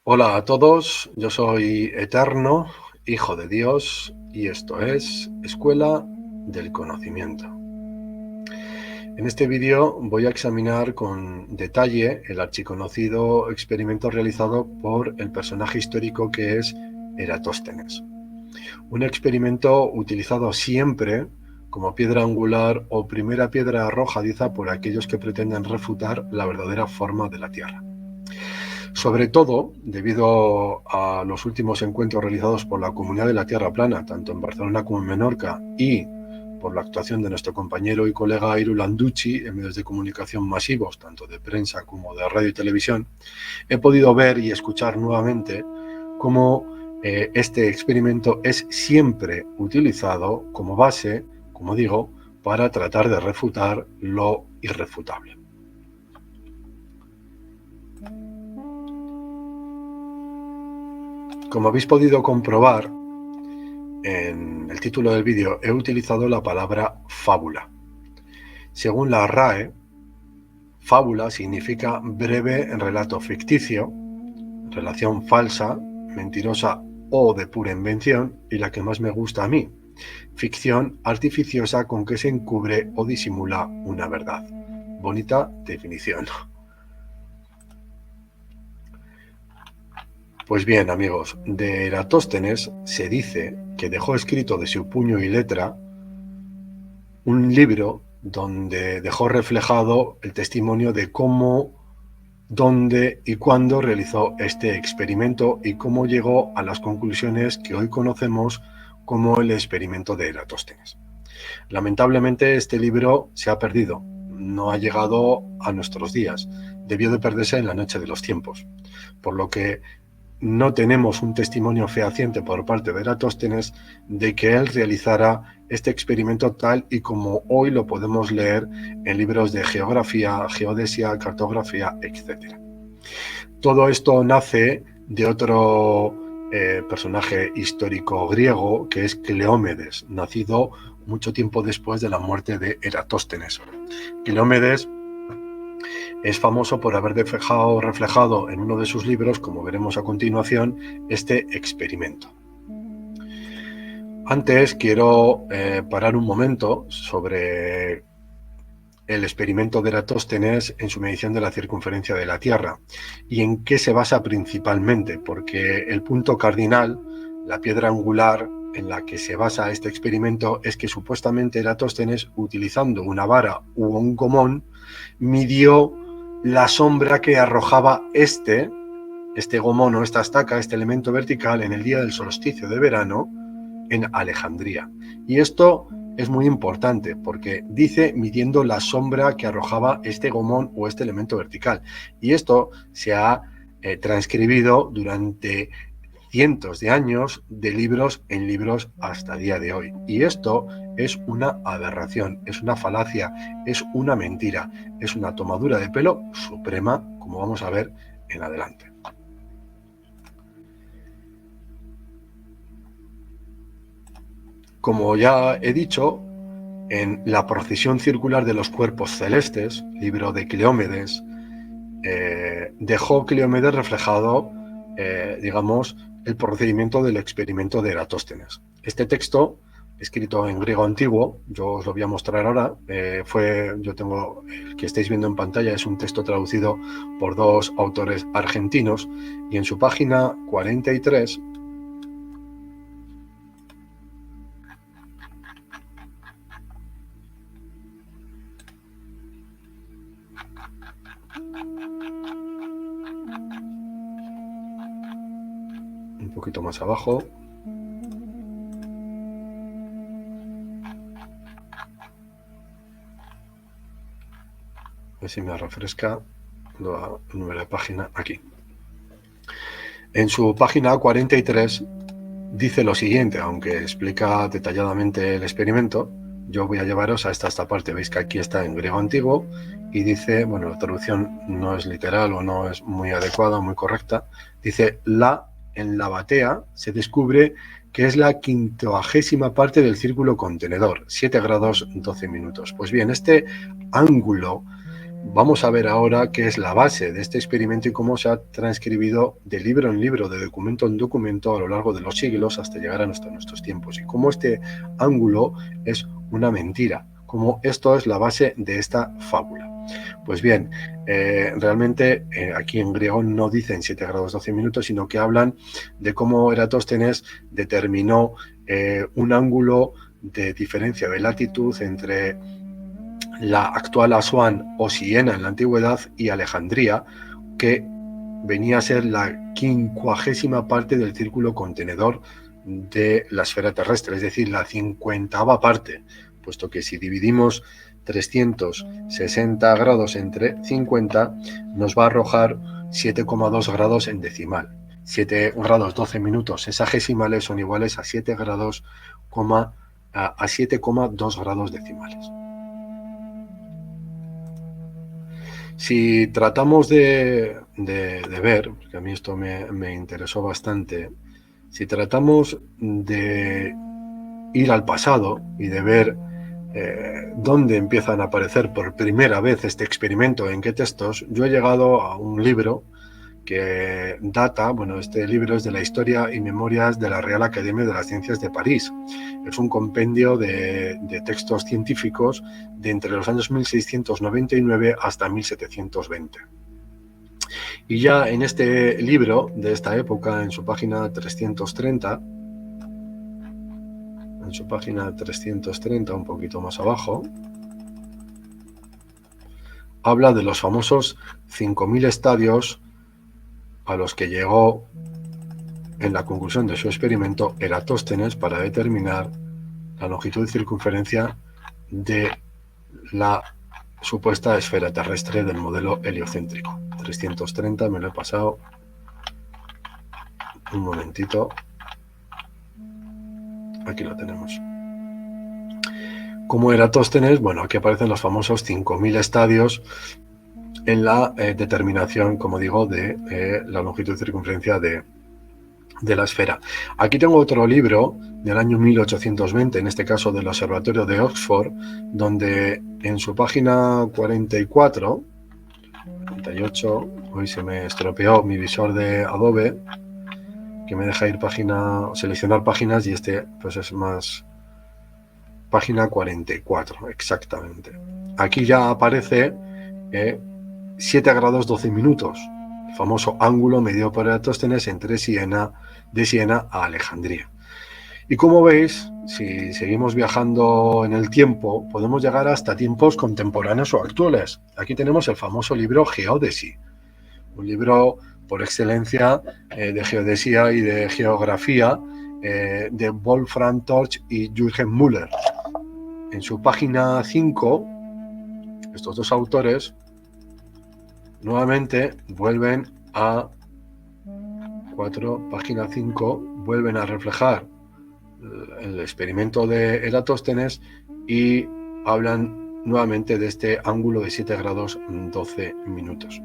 Hola a todos, yo soy Eterno, Hijo de Dios, y esto es Escuela del Conocimiento. En este vídeo voy a examinar con detalle el archiconocido experimento realizado por el personaje histórico que es Eratóstenes. Un experimento utilizado siempre como piedra angular o primera piedra arrojadiza por aquellos que pretenden refutar la verdadera forma de la Tierra. Sobre todo, debido a los últimos encuentros realizados por la Comunidad de la Tierra Plana, tanto en Barcelona como en Menorca, y por la actuación de nuestro compañero y colega Iru Landucci en medios de comunicación masivos, tanto de prensa como de radio y televisión, he podido ver y escuchar nuevamente cómo este experimento es siempre utilizado como base, como digo, para tratar de refutar lo irrefutable. Como habéis podido comprobar, en el título del vídeo he utilizado la palabra fábula. Según la RAE, fábula significa breve relato ficticio, relación falsa, mentirosa o de pura invención, y la que más me gusta a mí, ficción artificiosa con que se encubre o disimula una verdad. Bonita definición. Pues bien, amigos, de Eratóstenes se dice que dejó escrito de su puño y letra un libro donde dejó reflejado el testimonio de cómo, dónde y cuándo realizó este experimento y cómo llegó a las conclusiones que hoy conocemos como el experimento de Eratóstenes. Lamentablemente este libro se ha perdido, no ha llegado a nuestros días, debió de perderse en la noche de los tiempos, por lo que no tenemos un testimonio fehaciente por parte de Eratóstenes de que él realizara este experimento tal y como hoy lo podemos leer en libros de geografía, geodesia, cartografía, etc. Todo esto nace de otro personaje histórico griego que es Cleómedes, nacido mucho tiempo después de la muerte de Eratóstenes. Cleómedes es famoso por haber reflejado en uno de sus libros, como veremos a continuación, este experimento. Antes quiero parar un momento sobre el experimento de Eratóstenes en su medición de la circunferencia de la Tierra y en qué se basa principalmente, porque el punto cardinal, la piedra angular en la que se basa este experimento, es que supuestamente Eratóstenes, utilizando una vara u un gomón, midió la sombra que arrojaba este gomón o esta estaca, este elemento vertical, en el día del solsticio de verano en Alejandría. Y esto es muy importante porque dice midiendo la sombra que arrojaba este gomón o este elemento vertical. Y esto se ha transcribido durante cientos de años de libros en libros hasta el día de hoy. Y esto es una aberración, es una falacia, es una mentira, es una tomadura de pelo suprema, como vamos a ver en adelante. Como ya he dicho, en La procesión circular de los cuerpos celestes, libro de Cleómedes, dejó Cleómedes reflejado, digamos, el procedimiento del experimento de Eratóstenes. Este texto, escrito en griego antiguo, yo os lo voy a mostrar ahora, yo tengo, el que estáis viendo en pantalla es un texto traducido por dos autores argentinos, y en su página 43 un poquito más abajo, a ver si me refresca el número de página aquí. En su página 43 dice lo siguiente, aunque explica detalladamente el experimento. Yo voy a llevaros hasta esta parte. Veis que aquí está en griego antiguo y dice, bueno, la traducción no es literal o no es muy adecuada, muy correcta. Dice, en la batea se descubre que es la 50ª parte del círculo contenedor, 7 grados 12 minutos. Pues bien, este ángulo vamos a ver ahora qué es la base de este experimento y cómo se ha transcribido de libro en libro, de documento en documento a lo largo de los siglos hasta llegar a nuestros tiempos, y cómo este ángulo es una mentira, cómo esto es la base de esta fábula. Pues bien, realmente aquí en griego no dicen 7 grados 12 minutos, sino que hablan de cómo Eratóstenes determinó un ángulo de diferencia de latitud entre la actual Asuán o Siena en la antigüedad y Alejandría, que venía a ser la 50ª parte del círculo contenedor de la esfera terrestre, es decir, la 50ª parte, puesto que si dividimos 360 grados entre 50 nos va a arrojar 7,2 grados en decimal. 7 grados 12 minutos sexagesimales son iguales a 7 grados, a 7,2 grados decimales. Si tratamos de ver, porque a mí esto me interesó bastante, si tratamos de ir al pasado y de ver dónde empiezan a aparecer por primera vez este experimento, en qué textos, yo he llegado a un libro que data, bueno, este libro es de la Historia y Memorias de la Real Academia de las Ciencias de París. Es un compendio de textos científicos de entre los años 1699 hasta 1720. Y ya en este libro de esta época, en su página 330, un poquito más abajo, habla de los famosos 5.000 estadios a los que llegó en la conclusión de su experimento Eratóstenes para determinar la longitud y circunferencia de la supuesta esfera terrestre del modelo heliocéntrico. 330, me lo he pasado. Un momentito. Aquí lo tenemos. Como Eratóstenes, bueno, aquí aparecen los famosos 5.000 estadios en la determinación, como digo, de la longitud y circunferencia de la esfera. Aquí tengo otro libro del año 1820, en este caso del Observatorio de Oxford, donde en su página 48, hoy se me estropeó mi visor de Adobe, que me deja ir seleccionar páginas, y este pues es más página 44, exactamente. Aquí ya aparece 7 grados 12 minutos, el famoso ángulo medido por Eratóstenes entre de Siena a Alejandría. Y como veis, si seguimos viajando en el tiempo, podemos llegar hasta tiempos contemporáneos o actuales. Aquí tenemos el famoso libro Geodesy, un libro por excelencia de geodesía y de geografía de Wolfram Torch y Jürgen Müller. En su página 5, estos dos autores nuevamente vuelven a página 5, vuelven a reflejar el experimento de Eratóstenes y hablan nuevamente de este ángulo de 7 grados 12 minutos.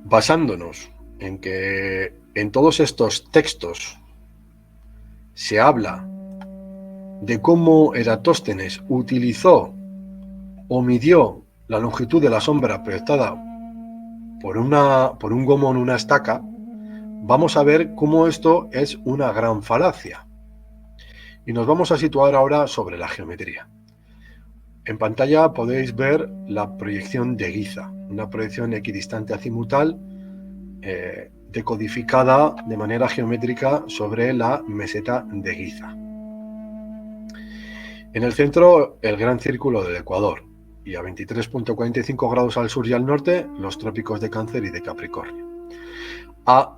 Basándonos en que en todos estos textos se habla de cómo Eratóstenes utilizó o midió la longitud de la sombra proyectada por un gomo en una estaca, vamos a ver cómo esto es una gran falacia. Y nos vamos a situar ahora sobre la geometría. En pantalla podéis ver la proyección de Giza, una proyección equidistante azimutal decodificada de manera geométrica sobre la meseta de Giza. En el centro, el gran círculo del Ecuador, y a 23,45 grados al sur y al norte, los trópicos de Cáncer y de Capricornio. A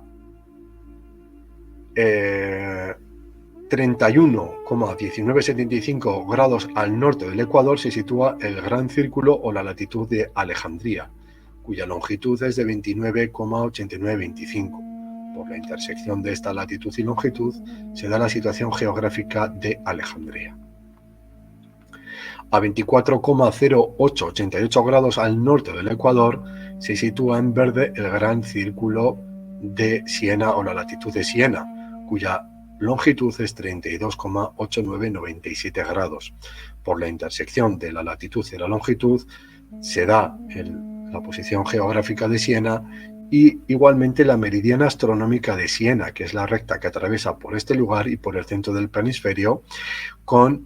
31,1975 grados al norte del Ecuador se sitúa el gran círculo o la latitud de Alejandría, cuya longitud es de 29,8925. Por la intersección de esta latitud y longitud se da la situación geográfica de Alejandría. A 24,0888 grados al norte del Ecuador se sitúa en verde el gran círculo de Siena o la latitud de Siena, cuya longitud es 32,8997 grados. Por la intersección de la latitud y la longitud se da la posición geográfica de Siena y igualmente la meridiana astronómica de Siena, que es la recta que atraviesa por este lugar y por el centro del planisferio, con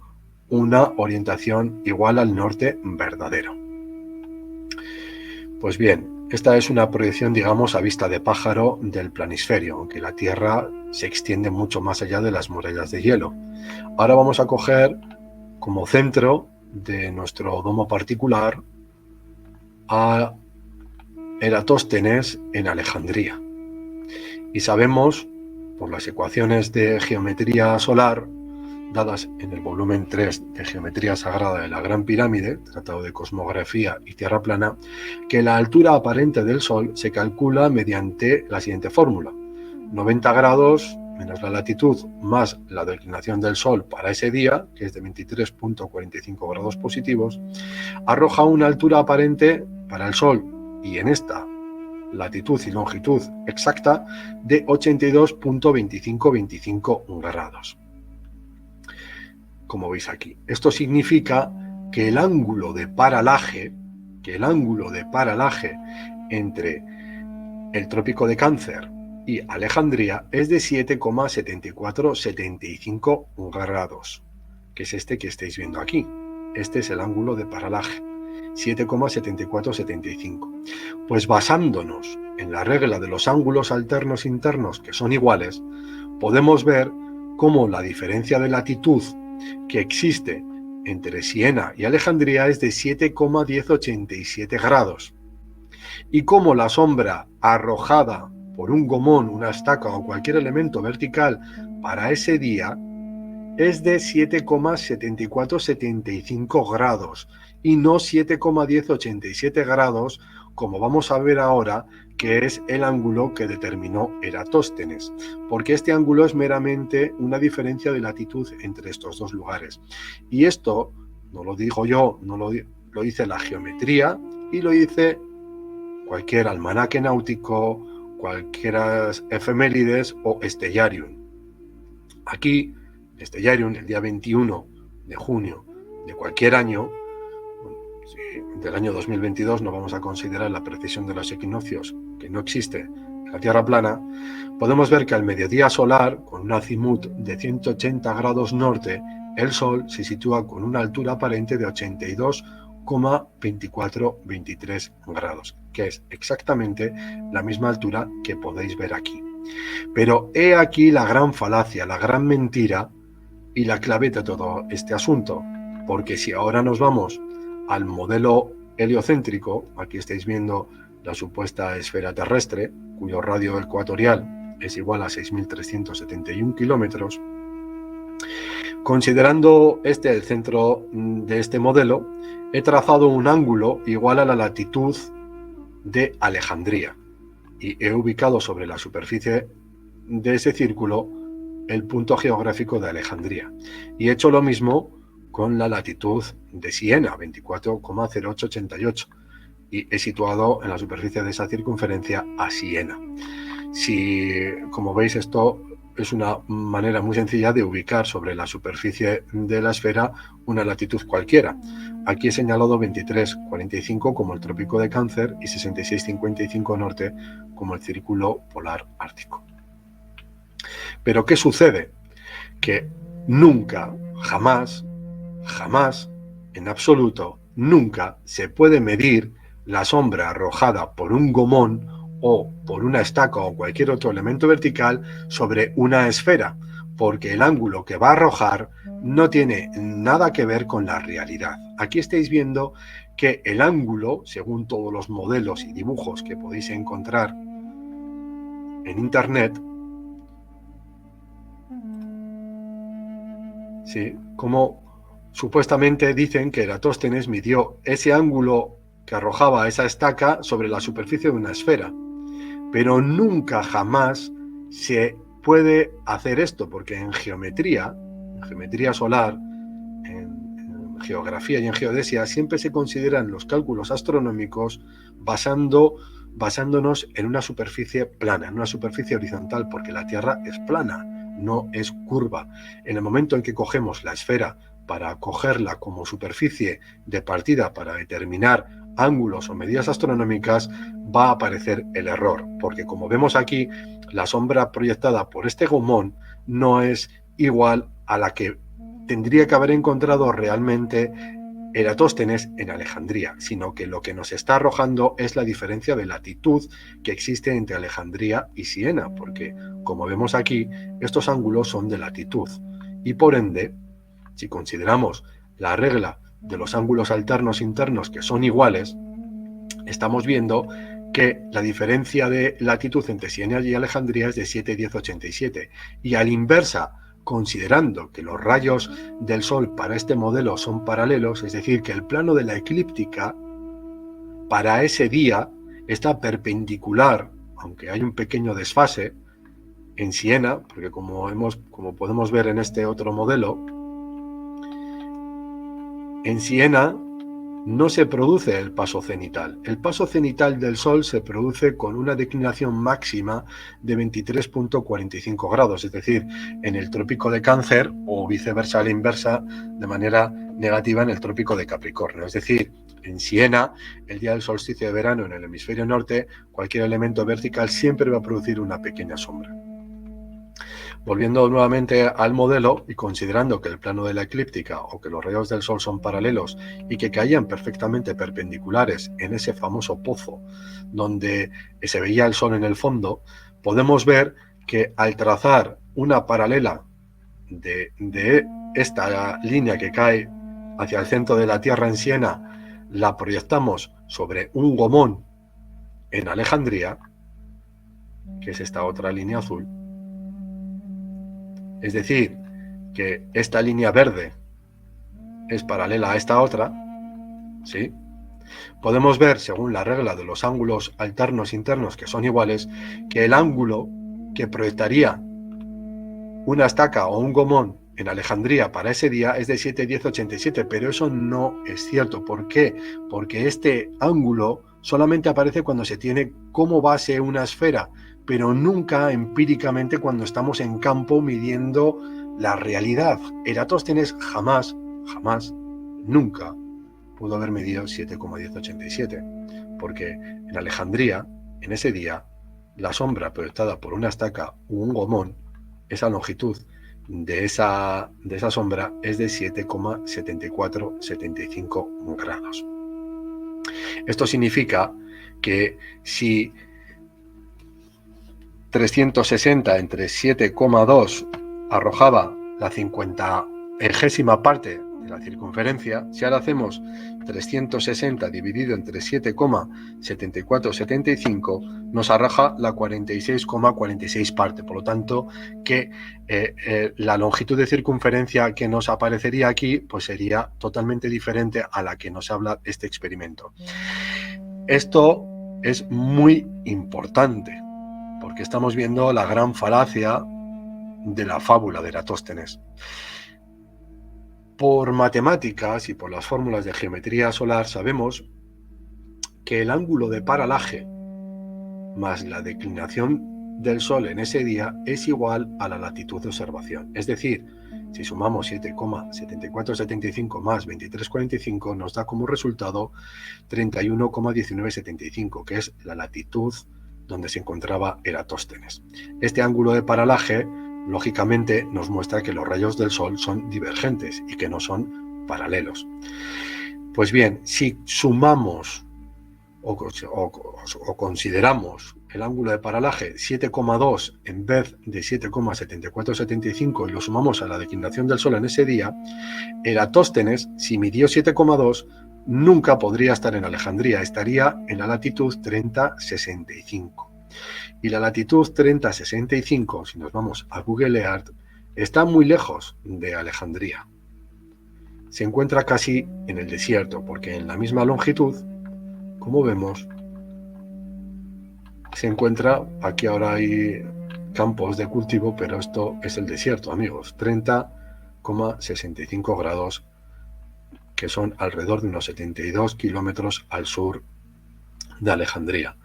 una orientación igual al norte verdadero. Pues bien, esta es una proyección, digamos, a vista de pájaro del planisferio, aunque la Tierra se extiende mucho más allá de las murallas de hielo. Ahora vamos a coger como centro de nuestro domo particular a Eratóstenes en Alejandría. Y sabemos, por las ecuaciones de geometría solar, dadas en el volumen 3 de Geometría Sagrada de la Gran Pirámide, Tratado de Cosmografía y Tierra Plana, que la altura aparente del Sol se calcula mediante la siguiente fórmula: 90 grados menos la latitud más la declinación del Sol para ese día, que es de 23,45 grados positivos, arroja una altura aparente para el Sol, y en esta latitud y longitud exacta, de 82,2525 grados. Como veis aquí, esto significa que el ángulo de paralaje entre el Trópico de Cáncer y Alejandría es de 7,7475 grados, que es este que estáis viendo aquí. Este es el ángulo de paralaje, 7,7475. Pues basándonos en la regla de los ángulos alternos internos, que son iguales, podemos ver cómo la diferencia de latitud que existe entre Siena y Alejandría es de 7,1087 grados, y cómo la sombra arrojada por un gomón, una estaca o cualquier elemento vertical para ese día es de 7,7475 grados y no 7,1087 grados, como vamos a ver ahora, que es el ángulo que determinó Eratóstenes, porque este ángulo es meramente una diferencia de latitud entre estos dos lugares. Y esto no lo digo yo, lo dice la geometría y lo dice cualquier almanaque náutico, cualquier efemérides o stellarium. Aquí, stellarium, el día 21 de junio de cualquier año, del año 2022, no vamos a considerar la precesión de los equinoccios, que no existe en la Tierra plana, podemos ver que al mediodía solar, con un azimut de 180 grados norte, el Sol se sitúa con una altura aparente de 82,2423 grados, que es exactamente la misma altura que podéis ver aquí. Pero he aquí la gran falacia, la gran mentira y la clave de todo este asunto, porque si ahora nos vamos al modelo heliocéntrico, aquí estáis viendo la supuesta esfera terrestre, cuyo radio ecuatorial es igual a 6.371 kilómetros, considerando el centro de este modelo, he trazado un ángulo igual a la latitud de Alejandría y he ubicado sobre la superficie de ese círculo el punto geográfico de Alejandría. Y he hecho lo mismo con la latitud de Siena, 24,0888, y he situado en la superficie de esa circunferencia a Siena. Si, como veis, esto es una manera muy sencilla de ubicar sobre la superficie de la esfera una latitud cualquiera. Aquí he señalado 23,45 como el Trópico de Cáncer y 66,55 norte como el Círculo Polar Ártico. Pero ¿qué sucede? Que nunca, jamás, en absoluto, nunca se puede medir la sombra arrojada por un gomón o por una estaca o cualquier otro elemento vertical sobre una esfera, porque el ángulo que va a arrojar no tiene nada que ver con la realidad. Aquí estáis viendo que el ángulo, según todos los modelos y dibujos que podéis encontrar en internet, ¿sí?, como supuestamente dicen que Eratóstenes midió ese ángulo que arrojaba esa estaca sobre la superficie de una esfera. Pero nunca jamás se puede hacer esto, porque en geometría solar, en geografía y en geodesia, siempre se consideran los cálculos astronómicos basándonos en una superficie plana, en una superficie horizontal, porque la Tierra es plana. no es curva. En el momento en que cogemos la esfera para cogerla como superficie de partida para determinar ángulos o medidas astronómicas, va a aparecer el error, porque como vemos aquí, la sombra proyectada por este gomón no es igual a la que tendría que haber encontrado realmente Eratóstenes en Alejandría, sino que lo que nos está arrojando es la diferencia de latitud que existe entre Alejandría y Siena, porque como vemos aquí, estos ángulos son de latitud y por ende, si consideramos la regla de los ángulos alternos internos que son iguales, estamos viendo que la diferencia de latitud entre Siena y Alejandría es de 7,1087 y a la inversa, considerando que los rayos del Sol para este modelo son paralelos, es decir, que el plano de la eclíptica para ese día está perpendicular, aunque hay un pequeño desfase en Siena, porque como podemos ver en este otro modelo, en Siena no se produce el paso cenital. El paso cenital del Sol se produce con una declinación máxima de 23,45 grados, es decir, en el trópico de Cáncer o viceversa a la inversa, de manera negativa en el trópico de Capricornio. Es decir, en Siena, el día del solsticio de verano en el hemisferio norte, cualquier elemento vertical siempre va a producir una pequeña sombra. Volviendo nuevamente al modelo y considerando que el plano de la eclíptica o que los rayos del Sol son paralelos y que caían perfectamente perpendiculares en ese famoso pozo donde se veía el Sol en el fondo, podemos ver que al trazar una paralela de esta línea que cae hacia el centro de la Tierra en Siena, la proyectamos sobre un gomón en Alejandría, que es esta otra línea azul. Es decir, que esta línea verde es paralela a esta otra, ¿sí? Podemos ver, según la regla de los ángulos alternos internos que son iguales, que el ángulo que proyectaría una estaca o un gomón en Alejandría para ese día es de 7,1087, pero eso no es cierto. ¿Por qué? Porque este ángulo solamente aparece cuando se tiene como base una esfera, pero nunca empíricamente cuando estamos en campo midiendo la realidad. Eratóstenes jamás, nunca pudo haber medido 7,1087, porque en Alejandría, en ese día, la sombra proyectada por una estaca o un gomón, esa longitud de esa sombra es de 7,7475 grados. Esto significa que si 360 entre 7,2 arrojaba la 50ª parte de la circunferencia, si ahora hacemos 360 dividido entre 7,7475 nos arroja la 46,46 parte. Por lo tanto, que la longitud de circunferencia que nos aparecería aquí pues sería totalmente diferente a la que nos habla este experimento. Esto es muy importante porque estamos viendo la gran falacia de la fábula de Eratóstenes. Por matemáticas y por las fórmulas de geometría solar sabemos que el ángulo de paralaje más la declinación del Sol en ese día es igual a la latitud de observación. Es decir, si sumamos 7,7475 más 23,45 nos da como resultado 31,1975, que es la latitud donde se encontraba Eratóstenes. Este ángulo de paralaje, lógicamente, nos muestra que los rayos del Sol son divergentes y que no son paralelos. Pues bien, si sumamos o consideramos el ángulo de paralaje 7,2 en vez de 7,7475 y lo sumamos a la declinación del Sol en ese día, Eratóstenes, si midió 7,2, nunca podría estar en Alejandría, estaría en la latitud 3065. Y la latitud 3065, si nos vamos a Google Earth, está muy lejos de Alejandría. Se encuentra casi en el desierto, porque en la misma longitud, como vemos, se encuentra, aquí ahora hay campos de cultivo, pero esto es el desierto, amigos, 30,65 grados, que son alrededor de unos 72 kilómetros al sur de Alejandría.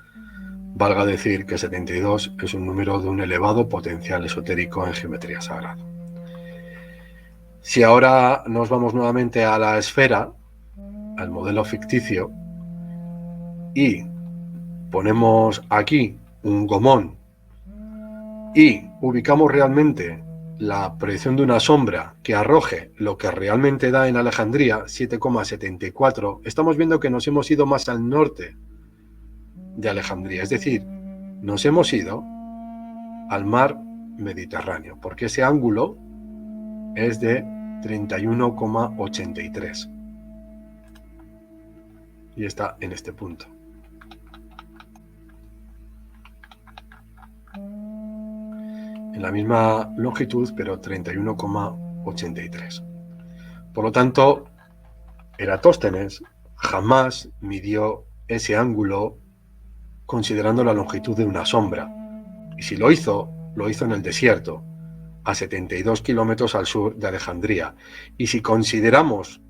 valga decir que 72 es un número de un elevado potencial esotérico en geometría sagrada. Si ahora nos vamos nuevamente a la esfera, al modelo ficticio, y ponemos aquí un gomón y ubicamos realmente la proyección de una sombra que arroje lo que realmente da en Alejandría, 7,74, estamos viendo que nos hemos ido más al norte de Alejandría, es decir, nos hemos ido al mar Mediterráneo, porque ese ángulo es de 31,83 y está en este punto. En la misma longitud, pero 31,83. Por lo tanto, Eratóstenes jamás midió ese ángulo considerando la longitud de una sombra. Y si lo hizo en el desierto, a 72 kilómetros al sur de Alejandría. Y si consideramos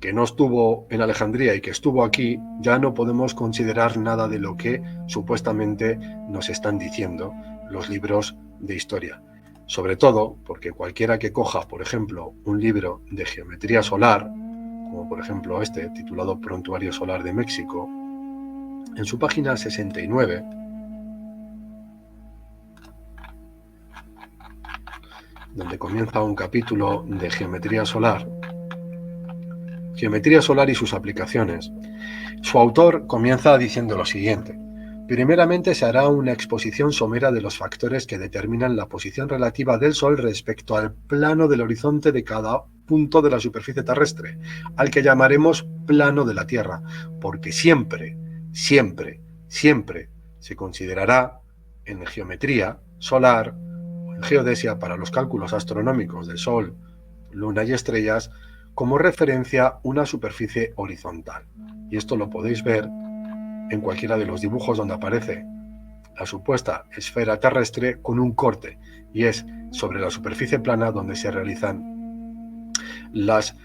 que no estuvo en Alejandría y que estuvo aquí, ya no podemos considerar nada de lo que supuestamente nos están diciendo los libros de historia. Sobre todo porque cualquiera que coja, por ejemplo, un libro de geometría solar, como por ejemplo este, titulado Prontuario Solar de México, en su página 69, donde comienza un capítulo de geometría solar y sus aplicaciones, su autor comienza diciendo lo siguiente: primeramente se hará una exposición somera de los factores que determinan la posición relativa del Sol respecto al plano del horizonte de cada punto de la superficie terrestre, al que llamaremos plano de la Tierra, porque siempre se considerará en geometría solar o en geodesia para los cálculos astronómicos del Sol, Luna y estrellas como referencia una superficie horizontal. Y esto lo podéis ver en cualquiera de los dibujos donde aparece la supuesta esfera terrestre con un corte, y es sobre la superficie plana donde se realizan las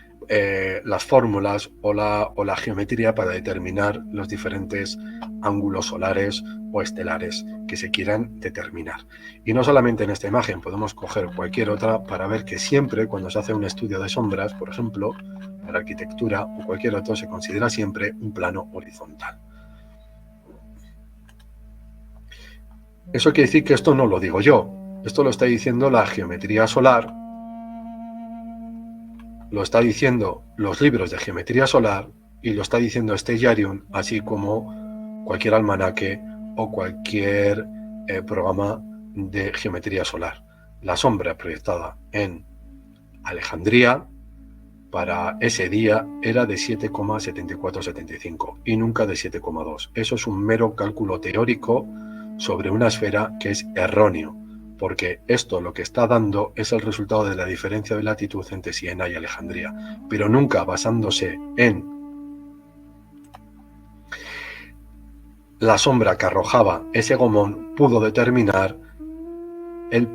fórmulas o la geometría para determinar los diferentes ángulos solares o estelares que se quieran determinar. Y no solamente en esta imagen, podemos coger cualquier otra para ver que siempre cuando se hace un estudio de sombras, por ejemplo, para arquitectura o cualquier otro, se considera siempre un plano horizontal. Eso quiere decir que esto no lo digo yo, esto lo está diciendo la geometría solar, lo está diciendo los libros de geometría solar y lo está diciendo Stellarium, así como cualquier almanaque o cualquier programa de geometría solar. La sombra proyectada en Alejandría para ese día era de 7,7475 y nunca de 7,2. Eso es un mero cálculo teórico sobre una esfera que es erróneo, porque esto lo que está dando es el resultado de la diferencia de latitud entre Siena y Alejandría, pero nunca basándose en la sombra que arrojaba ese gomón pudo determinar el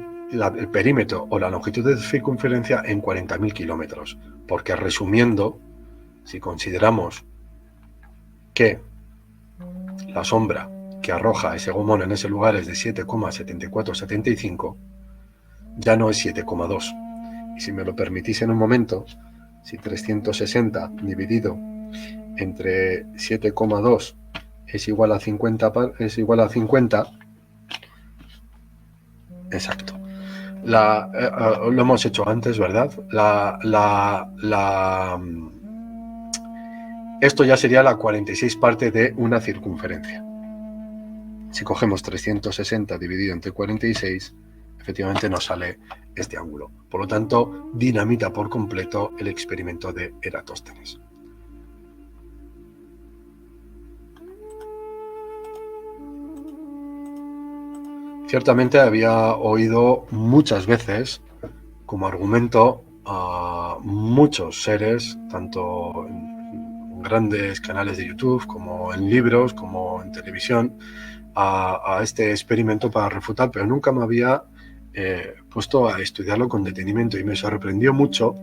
perímetro o la longitud de circunferencia en 40.000 kilómetros, porque resumiendo, si consideramos que la sombra que arroja ese gomón en ese lugar es de 7,7475, ya no es 7,2. Y si me lo permitís en un momento, si 360 dividido entre 7,2 es igual a 50, exacto. Lo hemos hecho antes, ¿verdad? Esto ya sería la 46 parte de una circunferencia. Si cogemos 360 dividido entre 46, efectivamente nos sale este ángulo. Por lo tanto, dinamita por completo el experimento de Eratóstenes. Ciertamente había oído muchas veces como argumento a muchos seres, tanto en grandes canales de YouTube como en libros, como en televisión, a este experimento para refutar, pero nunca me había puesto a estudiarlo con detenimiento, y me sorprendió mucho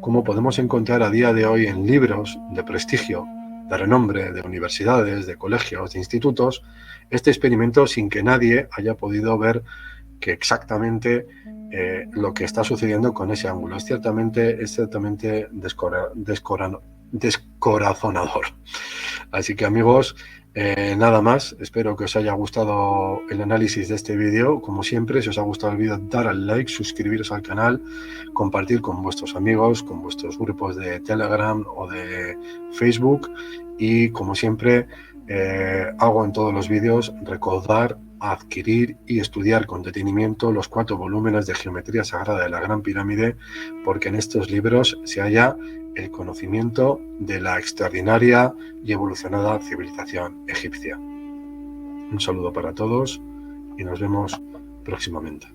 cómo podemos encontrar a día de hoy en libros de prestigio de renombre, de universidades, de colegios, de institutos, este experimento sin que nadie haya podido ver que exactamente lo que está sucediendo con ese ángulo. Es ciertamente descorazonador. Así que, amigos, nada más. Espero que os haya gustado el análisis de este vídeo. Como siempre, si os ha gustado el vídeo, dar al like, suscribiros al canal, compartir con vuestros amigos, con vuestros grupos de Telegram o de Facebook. Y como siempre hago en todos los vídeos, recordar, adquirir y estudiar con detenimiento los 4 volúmenes de Geometría Sagrada de la Gran Pirámide, porque en estos libros se halla el conocimiento de la extraordinaria y evolucionada civilización egipcia. Un saludo para todos y nos vemos próximamente.